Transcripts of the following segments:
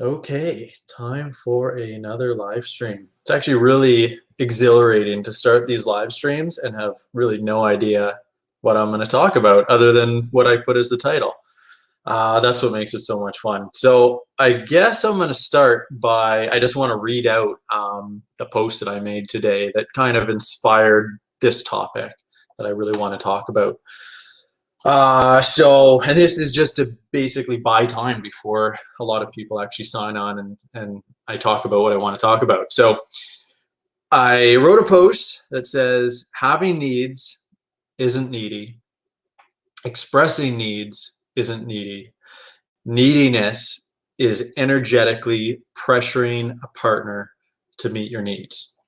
Okay, time for another live stream. It's actually really exhilarating to start these live streams and have really no idea what I'm going to talk about other than what I put as the title. That's what makes it so much fun. So I guess I'm going to start by, I just want to read out the post that I made today that kind of inspired this topic that I really want to talk about. And this is just to basically buy time before a lot of people actually sign on and I talk about what I want to talk about. So I wrote a post that says, having needs isn't needy. Expressing needs isn't needy. Neediness is energetically pressuring a partner to meet your needs.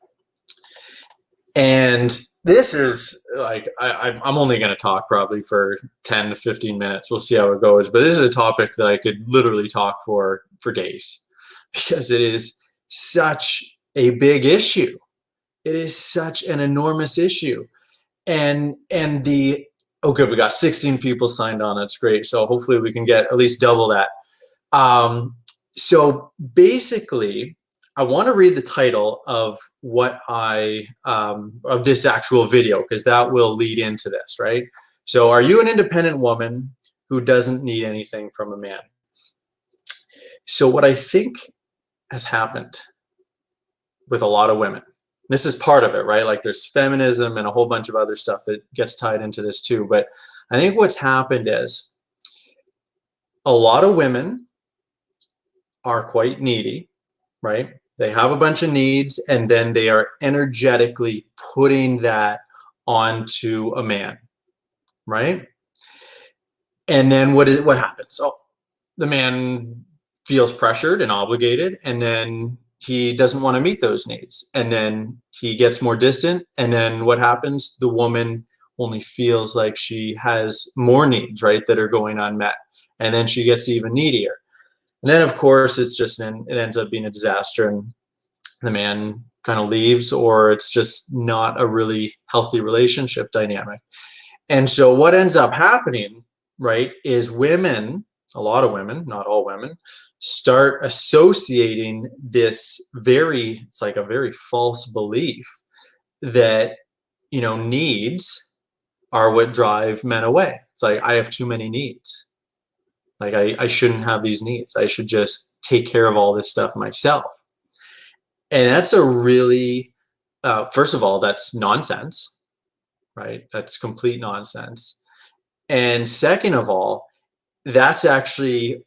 And this is like, I'm only going to talk probably for 10 to 15 minutes. We'll see how it goes. But this is a topic that I could literally talk for days because it is such a big issue. It is such an enormous issue. And okay, we got 16 people signed on. That's great. So hopefully we can get at least double that. So basically, I want to read the title of what of this actual video, because that will lead into this, right? So are you an independent woman who doesn't need anything from a man? So what I think has happened with a lot of women, this is part of it, right? Like there's feminism and a whole bunch of other stuff that gets tied into this too. But I think what's happened is a lot of women are quite needy, right? They have a bunch of needs and then they are energetically putting that onto a man, right? And then what happens? So the man feels pressured and obligated, and then he doesn't want to meet those needs. And then he gets more distant. And then what happens? The woman only feels like she has more needs, right, that are going unmet. And then she gets even needier. And then, of course, it ends up being a disaster, and the man kind of leaves, or it's just not a really healthy relationship dynamic. And so what ends up happening, right, is women, a lot of women, not all women, start associating this it's like a very false belief that, needs are what drive men away. It's like, I have too many needs. Like I shouldn't have these needs. I should just take care of all this stuff myself. And that's a really, first of all, that's nonsense, right? That's complete nonsense. And second of all, that's actually,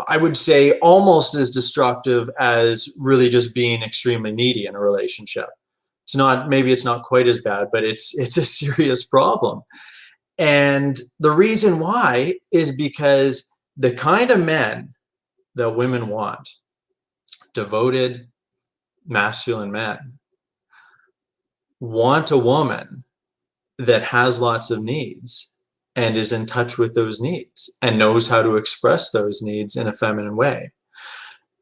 I would say, almost as destructive as really just being extremely needy in a relationship. Maybe it's not quite as bad, but it's a serious problem. And the reason why is because the kind of men that women want, devoted, masculine men, want a woman that has lots of needs and is in touch with those needs and knows how to express those needs in a feminine way.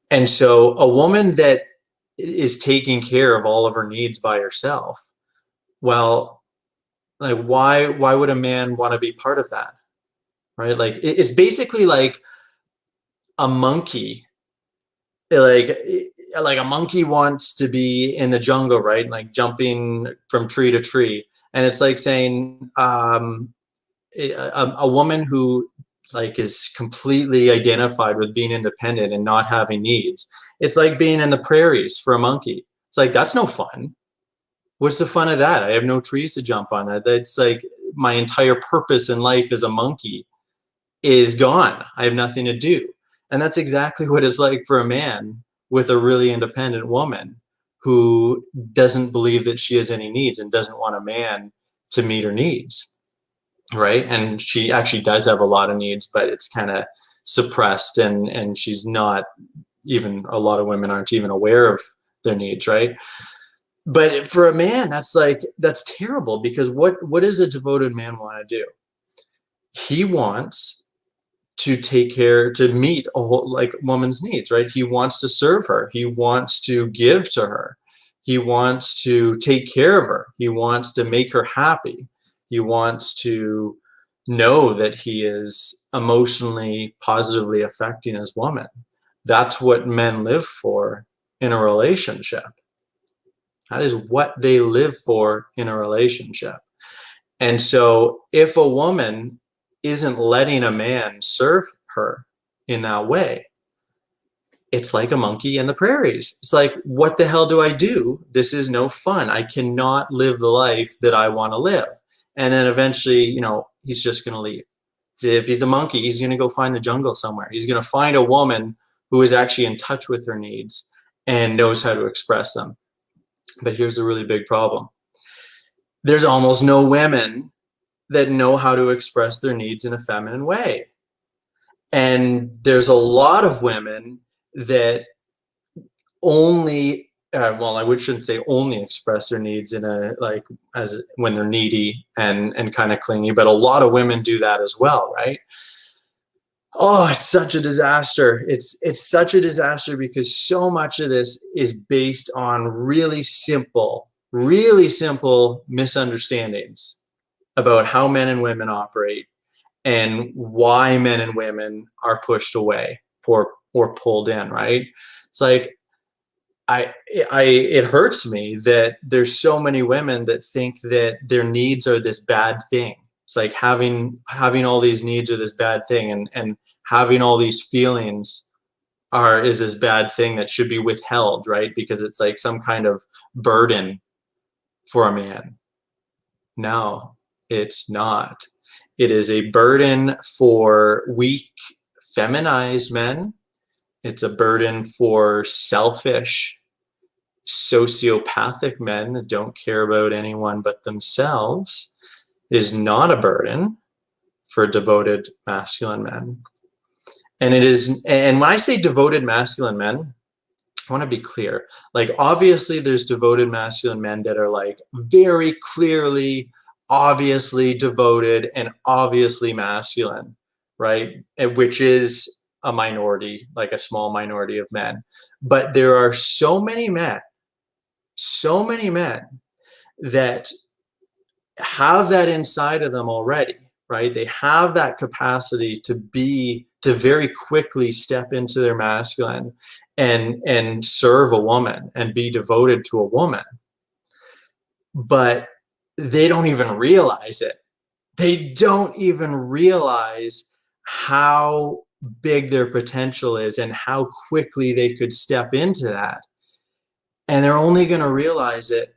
And so a woman that is taking care of all of her needs by herself, well, like why would a man want to be part of that, right? Like it's basically like a monkey, like a monkey wants to be in the jungle, right? Like jumping from tree to tree. And it's like saying a woman who like is completely identified with being independent and not having needs. It's like being in the prairies for a monkey. It's like, that's no fun. What's the fun of that? I have no trees to jump on. That's like my entire purpose in life as a monkey is gone. I have nothing to do. And that's exactly what it's like for a man with a really independent woman who doesn't believe that she has any needs and doesn't want a man to meet her needs, right? And she actually does have a lot of needs, but it's kind of suppressed, and she's not even, a lot of women aren't even aware of their needs, right? But for a man, that's terrible, because what does a devoted man want to do? He wants to take care, to meet a whole like woman's needs, right? He wants to serve her. He wants to give to her. He wants to take care of her. He wants to make her happy. He wants to know that he is emotionally positively affecting his woman. That's what men live for in a relationship. That is what they live for in a relationship. And so if a woman isn't letting a man serve her in that way, it's like a monkey in the prairies. It's like, what the hell do I do? This is no fun. I cannot live the life that I want to live. And then eventually, he's just going to leave. If he's a monkey, he's going to go find the jungle somewhere. He's going to find a woman who is actually in touch with her needs and knows how to express them. But here's a really big problem. There's almost no women that know how to express their needs in a feminine way. And there's a lot of women that only, I shouldn't say only express their needs in as when they're needy and kind of clingy, but a lot of women do that as well, right? Oh, it's such a disaster. It's such a disaster because so much of this is based on really simple misunderstandings about how men and women operate and why men and women are pushed away or pulled in, right? It's like, it hurts me that there's so many women that think that their needs are this bad thing. It's like having all these needs are this bad thing, and having all these feelings is this bad thing that should be withheld, right? Because it's like some kind of burden for a man. No, it's not. It is a burden for weak, feminized men. It's a burden for selfish, sociopathic men that don't care about anyone but themselves. It is not a burden for devoted masculine men. And when I say devoted masculine men, I want to be clear. Like, obviously there's devoted masculine men that are like very clearly, obviously devoted and obviously masculine, right? Which is a minority, like a small minority of men. But there are so many men that have that inside of them already, right? They have that capacity to very quickly step into their masculine and serve a woman and be devoted to a woman. But they don't even realize it. They don't even realize how big their potential is and how quickly they could step into that. And they're only going to realize it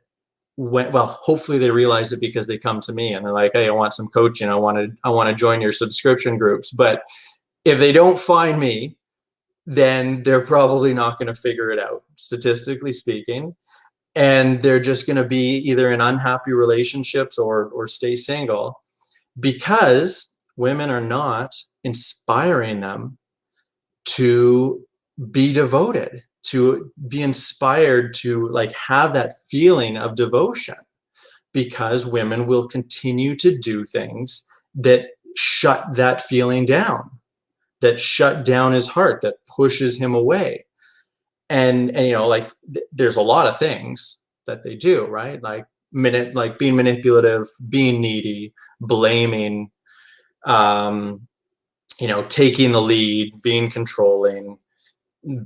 hopefully they realize it because they come to me and they're like, hey, I want some coaching. I want to join your subscription groups. But if they don't find me, then they're probably not going to figure it out, statistically speaking. And they're just going to be either in unhappy relationships or stay single because women are not inspiring them to be devoted, to be inspired to like have that feeling of devotion, because women will continue to do things that shut that feeling down, that shut down his heart, that pushes him away. And there's a lot of things that they do, right? Like being manipulative, being needy, blaming, taking the lead, being controlling,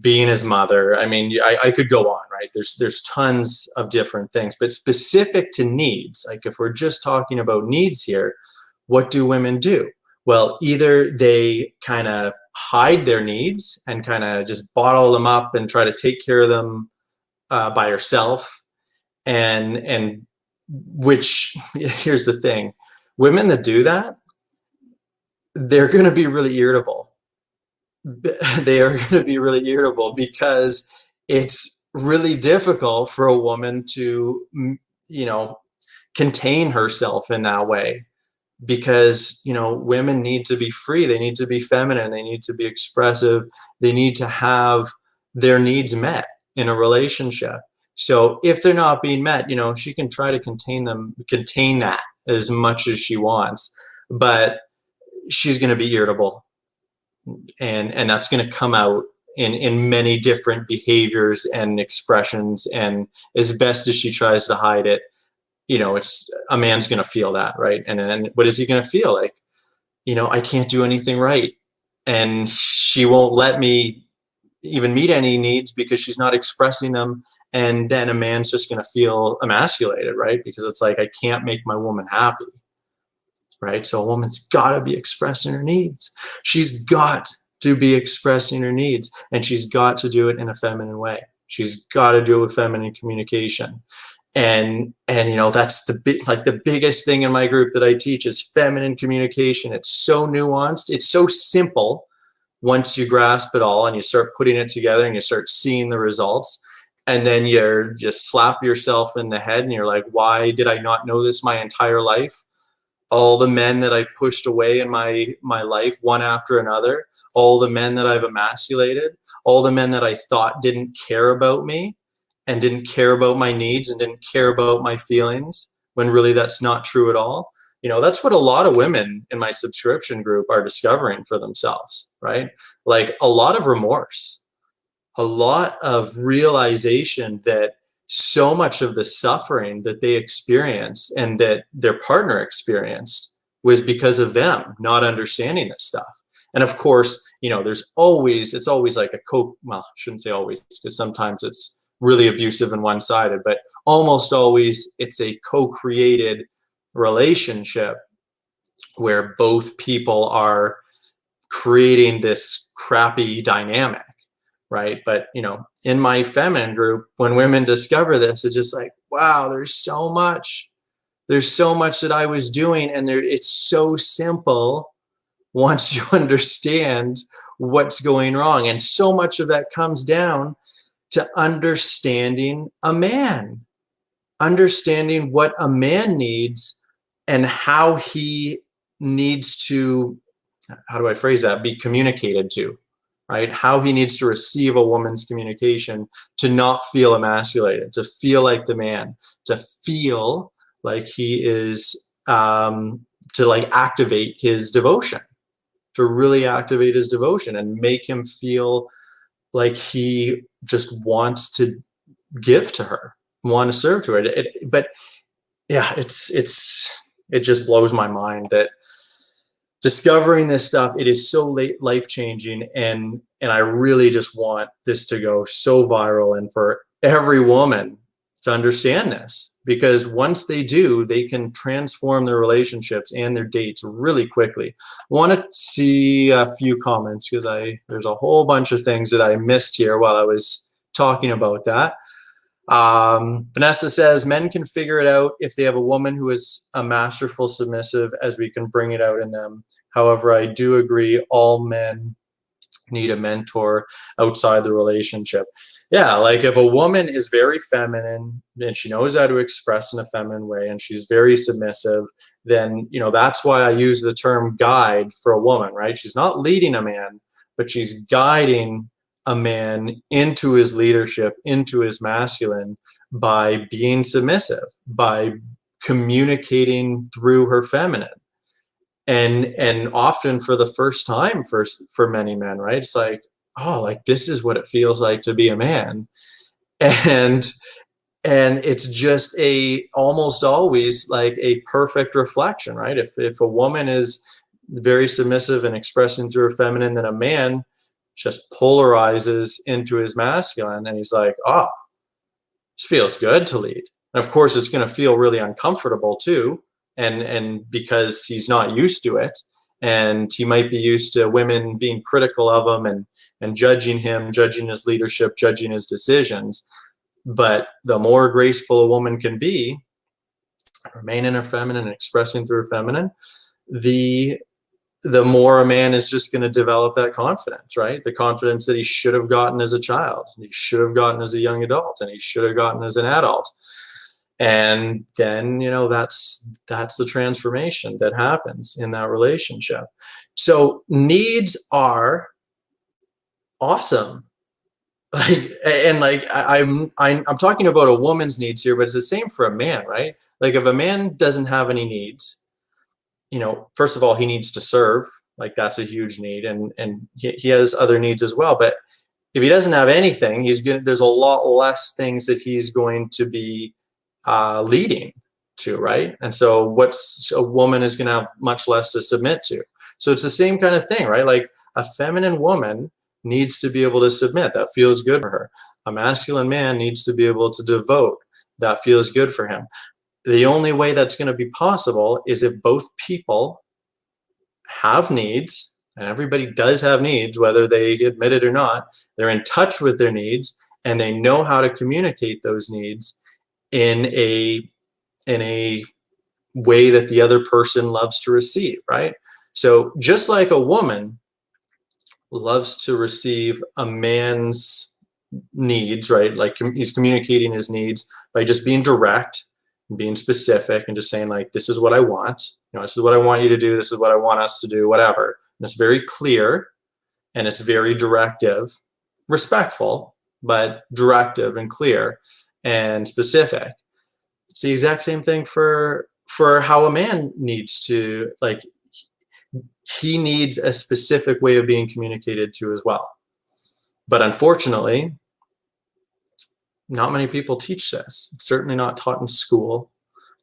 being his mother. I mean, I could go on, right? There's tons of different things, but specific to needs, like if we're just talking about needs here, what do women do? Well, either they kind of hide their needs and kind of just bottle them up and try to take care of them by herself. And which, here's the thing, women that do that, they're going to be really irritable. They are going to be really irritable because it's really difficult for a woman to, contain herself in that way. Because, women need to be free. They need to be feminine. They need to be expressive. They need to have their needs met in a relationship. So if they're not being met, she can try to contain that as much as she wants, but she's going to be irritable. And that's going to come out in many different behaviors and expressions. And as best as she tries to hide it, it's a man's going to feel that, right? And then what is he going to feel like? I can't do anything right. And she won't let me even meet any needs because she's not expressing them. And then a man's just going to feel emasculated, right? Because it's like, I can't make my woman happy, right? So a woman's got to be expressing her needs. She's got to be expressing her needs, and she's got to do it in a feminine way. She's got to do it with feminine communication. And you know, that's the biggest thing in my group that I teach is feminine communication. It's so nuanced. It's so simple once you grasp it all and you start putting it together and you start seeing the results. And then you're just slap yourself in the head and you're like, why did I not know this my entire life? All the men that I've pushed away in my life, one after another, all the men that I've emasculated, all the men that I thought didn't care about me and didn't care about my needs and didn't care about my feelings, when really that's not true at all. You know, that's what a lot of women in my subscription group are discovering for themselves, right? Like a lot of remorse, a lot of realization that so much of the suffering that they experienced and that their partner experienced was because of them not understanding this stuff. And of course, you know, it's always like well, I shouldn't say always, because sometimes it's really abusive and one-sided, but almost always it's a co-created relationship where both people are creating this crappy dynamic, right? But you know, in my feminine group, when women discover this, it's just like, wow, there's so much that I was doing, and it's so simple once you understand what's going wrong. And so much of that comes down to understanding a man, understanding what a man needs and how he needs to, how do I phrase that, be communicated to, right? How he needs to receive a woman's communication to not feel emasculated, to feel like the man, to feel like he is, to like activate his devotion, to really activate his devotion and make him feel like he just wants to give to her, want to serve to her. But yeah, it just blows my mind that discovering this stuff, it is so life-changing, and I really just want this to go so viral and for every woman to understand this, because once they do, they can transform their relationships and their dates really quickly. I want to see a few comments because there's a whole bunch of things that I missed here while I was talking about that. Vanessa says, men can figure it out if they have a woman who is a masterful submissive, as we can bring it out in them. However, I do agree all men need a mentor outside the relationship. Yeah, like if a woman is very feminine and she knows how to express in a feminine way and she's very submissive, then, you know, that's why I use the term guide for a woman, right? She's not leading a man, but she's guiding a man into his leadership, into his masculine, by being submissive, by communicating through her feminine. And often for the first time for many men, right? It's like, oh, like this is what it feels like to be a man. And it's just almost always like a perfect reflection, right? If a woman is very submissive and expressing through her feminine, then a man just polarizes into his masculine, and he's like, oh, this feels good to lead. And of course, it's going to feel really uncomfortable too, and because he's not used to it, and he might be used to women being critical of him and judging him, judging his leadership, judging his decisions. But the more graceful a woman can be, remain in her feminine and expressing through her feminine, the more a man is just going to develop that confidence, right? The confidence that he should have gotten as a child, he should have gotten as a young adult, and he should have gotten as an adult. And then, you know, that's the transformation that happens in that relationship. So needs are awesome. Like, and like I'm talking about a woman's needs here, but it's the same for a man, right? Like if a man doesn't have any needs, you know, first of all, he needs to serve. Like that's a huge need, and he has other needs as well. But if he doesn't have anything, there's a lot less things that he's going to be leading to, right? And so a woman is going to have much less to submit to. So it's the same kind of thing, right? Like a feminine woman needs to be able to submit. That feels good for her. A masculine man needs to be able to devote. That feels good for him. The only way that's going to be possible is if both people have needs, and everybody does have needs, whether they admit it or not. They're in touch with their needs, and they know how to communicate those needs in a way that the other person loves to receive, right? So just like a woman loves to receive a man's needs, right? Like he's communicating his needs by just being direct and being specific and just saying like, this is what I want. This is what I want you to do. This is what I want us to do, whatever. And it's very clear and it's very directive, respectful, but directive and clear and specific. It's the exact same thing for how a man needs to, like, he needs a specific way of being communicated to as well. But unfortunately, not many people teach this. It's certainly not taught in school.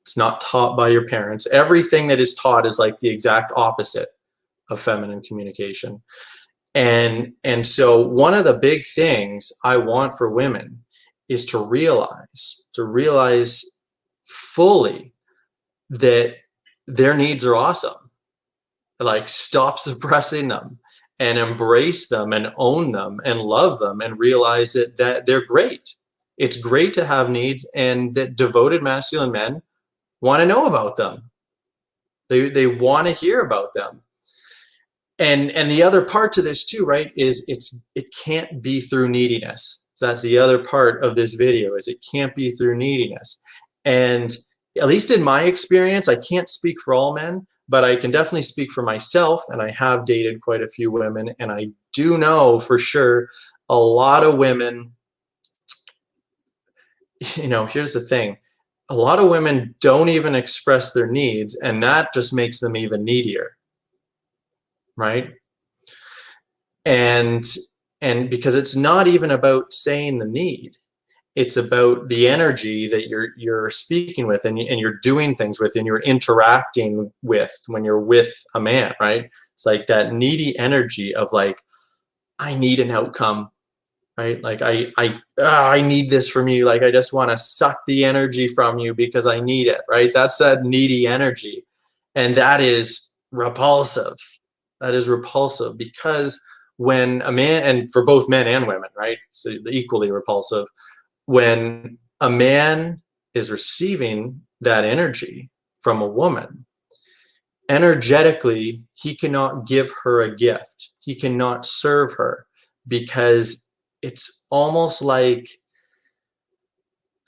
It's not taught by your parents. Everything that is taught is like the exact opposite of feminine communication. And so one of the big things I want for women is to realize fully that their needs are awesome. Like, stop suppressing them and embrace them and own them and love them and realize that they're great. It's great to have needs, and that devoted masculine men want to know about them. They want to hear about them. And the other part to this too, right, is it can't be through neediness. So that's the other part of this video, is it can't be through neediness. And at least in my experience, I can't speak for all men, but I can definitely speak for myself, and I have dated quite a few women, and I do know for sure a lot of women, here's the thing, a lot of women don't even express their needs, and that just makes them even needier, right? And because it's not even about saying the need, it's about the energy that you're speaking with and you're doing things with and you're interacting with when you're with a man, right? It's like that needy energy of like, I need an outcome, right? Like I need this from you. Like I just want to suck the energy from you because I need it, right? That's that needy energy. And that is repulsive. That is repulsive, because when a man, and for both men and women, right? So equally repulsive, when a man is receiving that energy from a woman, energetically, he cannot give her a gift. He cannot serve her, because it's almost like,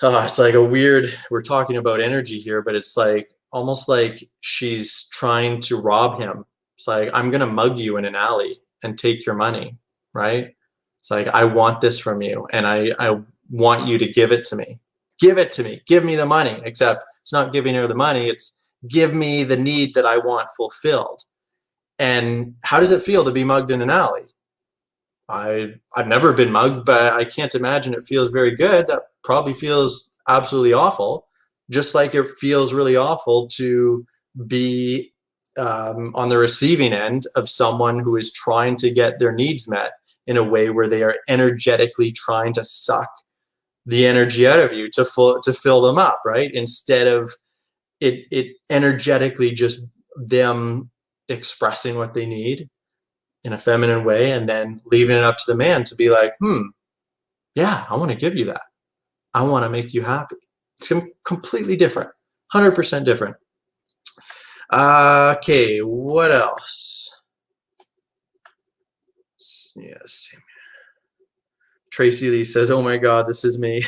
it's like a weird, we're talking about energy here, but it's like almost like she's trying to rob him. It's like, I'm going to mug you in an alley and take your money, right? It's like, I want this from you, and I want you to give it to me. Give it to me. Give me the money. Except it's not giving her the money. It's give me the need that I want fulfilled. And how does it feel to be mugged in an alley? I've never been mugged, but I can't imagine it feels very good. That probably feels absolutely awful. Just like it feels really awful to be on the receiving end of someone who is trying to get their needs met in a way where they are energetically trying to suck the energy out of you to fill them up, right? Instead of it energetically just them expressing what they need in a feminine way, and then leaving it up to the man to be like, yeah, I want to give you that. I want to make you happy. It's completely different, 100% different. Okay, what else? Yes. Tracy Lee says, oh my God, this is me.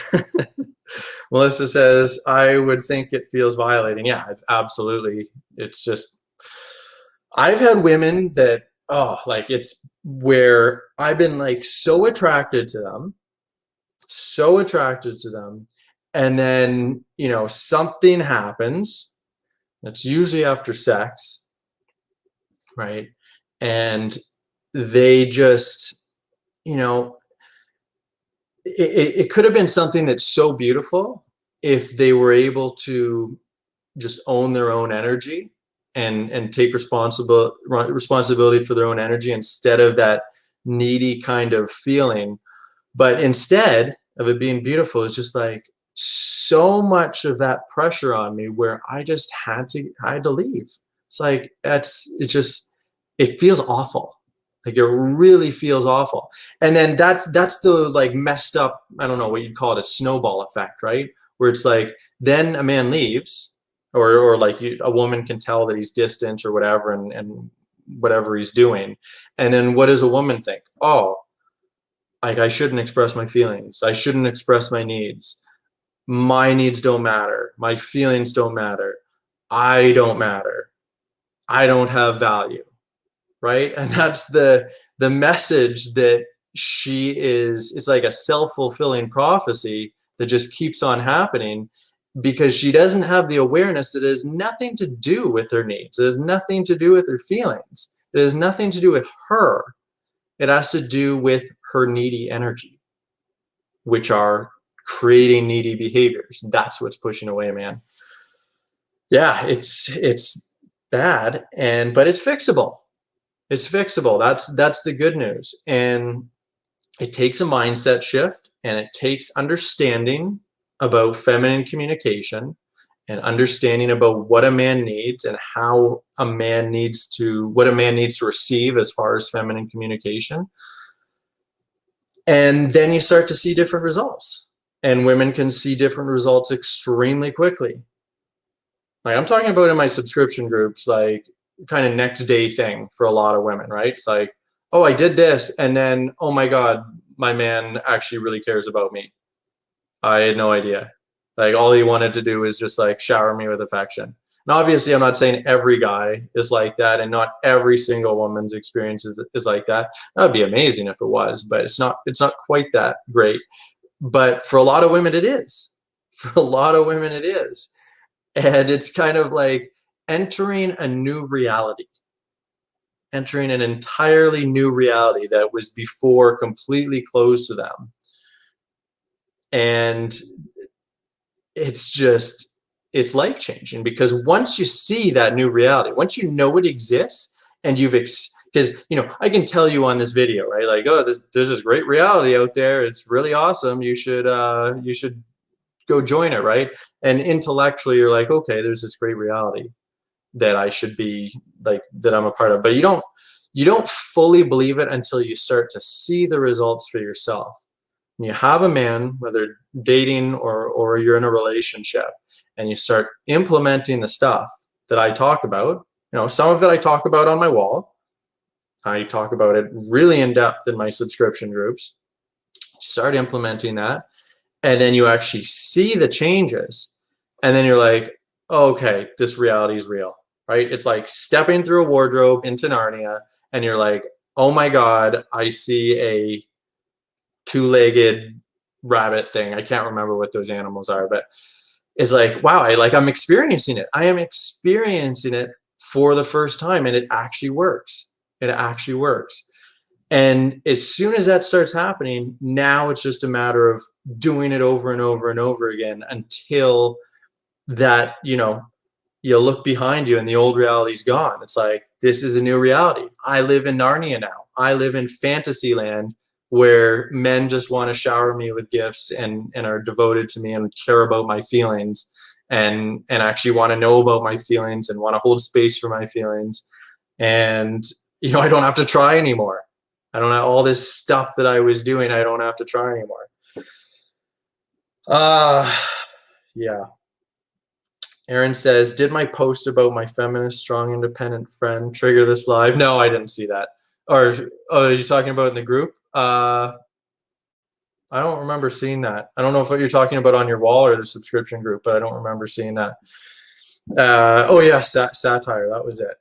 Melissa says, I would think it feels violating. Yeah, absolutely. It's just, I've had women that, like, it's where I've been like so attracted to them, and then, something happens. That's usually after sex, right? And they just, it could have been something that's so beautiful if they were able to just own their own energy and take responsibility for their own energy, instead of that needy kind of feeling. But instead of it being beautiful, it's just like so much of that pressure on me where I just had to leave. It's like it feels awful. Like it really feels awful. And then that's the like messed up, I don't know what you'd call it, a snowball effect, right? Where it's like then a man leaves, or like a woman can tell that he's distant or whatever, and whatever he's doing. And then what does a woman think? Oh, like I shouldn't express my feelings. I shouldn't express my needs. My needs don't matter. My feelings don't matter. I don't matter. I don't have value, right? And that's the message that she is. It's like a self-fulfilling prophecy that just keeps on happening because she doesn't have the awareness that it has nothing to do with her needs. It has nothing to do with her feelings. It has nothing to do with her. It has to do with her needy energy, which are creating needy behaviors. That's what's pushing away, man. Yeah, it's bad, but it's fixable. It's fixable. That's the good news. And it takes a mindset shift, and it takes understanding about feminine communication and understanding about what a man needs and how a man needs to, what a man needs to receive as far as feminine communication. And then you start to see different results, and women can see different results extremely quickly. Like I'm talking about in my subscription groups, like kind of next day thing for a lot of women, right? It's like, oh, I did this, and then, oh my God, my man actually really cares about me. I had no idea. Like all he wanted to do is just like shower me with affection. And obviously I'm not saying every guy is like that, and not every single woman's experience is like that. That would be amazing if it was, but it's not quite that great. But for a lot of women it is. For a lot of women it is. And it's kind of like entering a new reality, entering an entirely new reality that was before completely closed to them. And it's life changing, because once you see that new reality, once you know it exists, and because I can tell you on this video, right, like, oh, there's this great reality out there, it's really awesome, you should go join it, right? And intellectually you're like, okay, there's this great reality that I should be like, that I'm a part of. But you don't fully believe it until you start to see the results for yourself. And you have a man, whether dating or you're in a relationship, and you start implementing the stuff that I talk about. Some of it I talk about on my wall. I talk about it really in depth in my subscription groups. Start implementing that, and then you actually see the changes, and then you're like, oh, okay, this reality is real, right? It's like stepping through a wardrobe into Narnia, and you're like, oh my God, I see a two-legged rabbit thing. I can't remember what those animals are, but it's like, wow, I'm experiencing it. I am experiencing it for the first time, and it actually works. It actually works. And as soon as that starts happening, now it's just a matter of doing it over and over and over again until that, you look behind you and the old reality's gone. It's like, this is a new reality. I live in Narnia now. I live in fantasy land where men just want to shower me with gifts and are devoted to me and care about my feelings and actually want to know about my feelings and want to hold space for my feelings. And, I don't have to try anymore. I don't have all this stuff that I was doing. I don't have to try anymore. Yeah. Aaron says, did my post about my feminist, strong, independent friend trigger this live? No, I didn't see that. Or, are you talking about in the group? I don't remember seeing that. I don't know if what you're talking about on your wall or the subscription group, but I don't remember seeing that. Oh yeah, satire. That was it.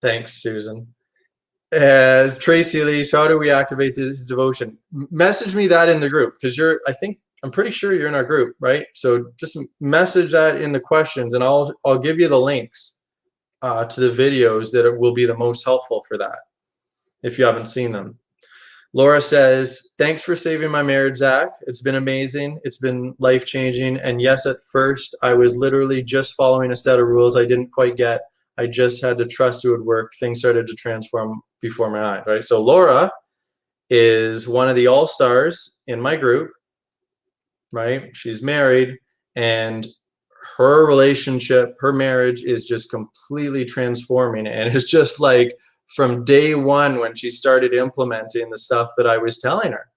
Thanks, Susan. Tracy Lee, so how do we activate this devotion? Message me that in the group, because I'm pretty sure you're in our group, right? So just message that in the questions, and I'll give you the links to the videos that will be the most helpful for that, if you haven't seen them. Laura says, thanks for saving my marriage, Zach. It's been amazing. It's been life-changing. And yes, at first, I was literally just following a set of rules I didn't quite get. I just had to trust it would work. Things started to transform before my eyes, right? So Laura is one of the all-stars in my group, right? She's married, and her relationship, her marriage is just completely transforming. And it's just like from day one when she started implementing the stuff that I was telling her.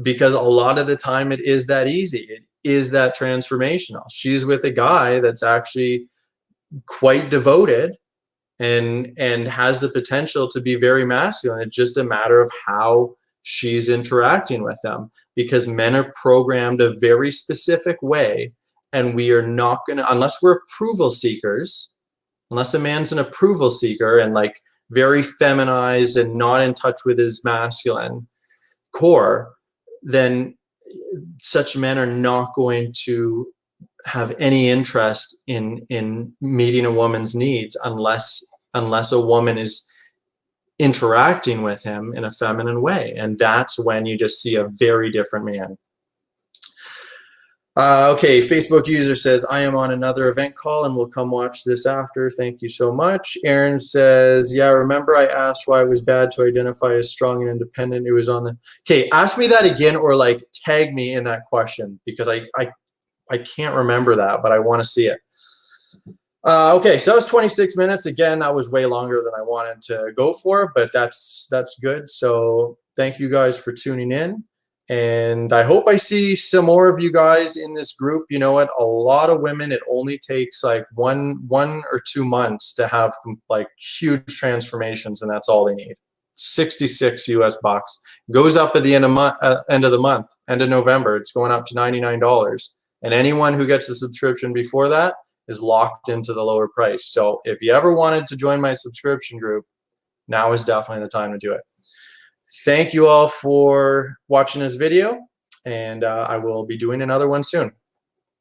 Because a lot of the time it is that easy. It is that transformational. She's with a guy that's actually quite devoted and has the potential to be very masculine. It's just a matter of how she's interacting with them, because men are programmed a very specific way, and we are not gonna, unless we're approval seekers, unless a man's an approval seeker and like very feminized and not in touch with his masculine core, then such men are not going to have any interest in meeting a woman's needs unless a woman is interacting with him in a feminine way. And that's when you just see a very different man. Okay, Facebook user says, I am on another event call and will come watch this after. Thank you so much. Aaron says, yeah, remember I asked why it was bad to identify as strong and independent. It was on the... Okay, ask me that again, or like tag me in that question, because I can't remember that, but I want to see it. Okay, so that was 26 minutes. Again, that was way longer than I wanted to go for, but that's good. So thank you guys for tuning in. And I hope I see some more of you guys in this group. You know what? A lot of women, it only takes like one or 2 months to have like huge transformations, and that's all they need. 66 US bucks. Goes up at the end of the month, end of November. It's going up to $99. And anyone who gets the subscription before that is locked into the lower price. So if you ever wanted to join my subscription group, now is definitely the time to do it. Thank you all for watching this video, and I will be doing another one soon.